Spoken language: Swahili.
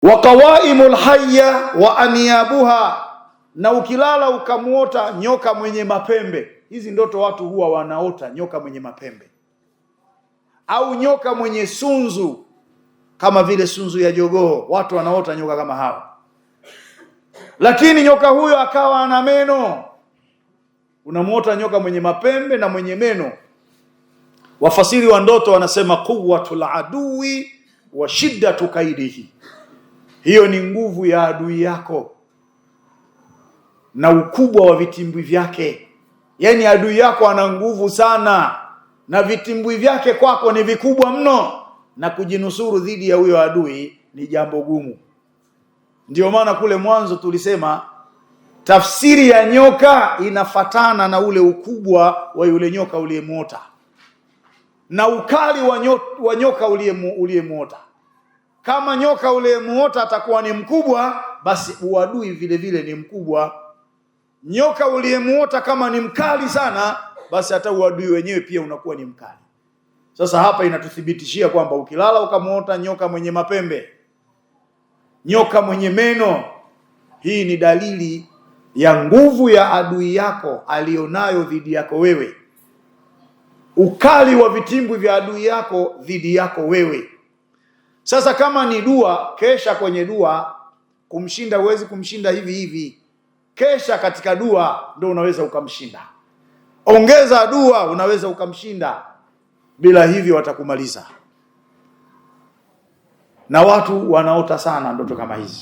wa qawaimul hayya wa aniyabuha, na ukilala ukamuota nyoka mwenye mapembe. Hizi ndoto watu huwa wanaota nyoka mwenye mapembe au nyoka mwenye sunzu kama vile sunzu ya jogoo, watu wanaota nyoka kama hawa. Lakini nyoka huyo akawa ana meno, unamuota nyoka mwenye mapembe na mwenye meno. Wafasiri wa ndoto wanasema quwwatul adui wa shiddatu kaidihi, hiyo ni nguvu ya adui yako na ukubwa wa vitimbwi vyake. Yani adui yako ana nguvu sana na vitimbwi vyake kwako ni vikubwa mno, na kujinusuru dhidi ya huyo adui ni jambo gumu. Ndio maana kule mwanzo tulisema tafsiri ya nyoka inafatana na ule ukubwa wa yule nyoka uliyemuota na ukali wa nyoka uliyemuota. Kama nyoka uliyemuota atakuwa ni mkubwa, basi uadui vile vile ni mkubwa. Nyoka uliyemuota kama ni mkali sana, basi hata uadui wenyewe pia unakuwa ni mkali. Sasa hapa inatuthibitishia kwamba ukilala ukamuota nyoka mwenye mapembe, nyoka mwenye meno, hii ni dalili ya nguvu ya adui yako alionayo dhidi yako wewe, ukali wa vitimbwi vya adui yako dhidi yako wewe. Sasa kama ni dua, kesha kwenye dua. Kumshinda huwezi kumshinda hivi hivi, kesha katika dua ndio unaweza ukamshinda. Ongeza dua, unaweza ukamshinda. Bila hivyo watakumaliza. Na watu wanaota sana ndoto kama hizi.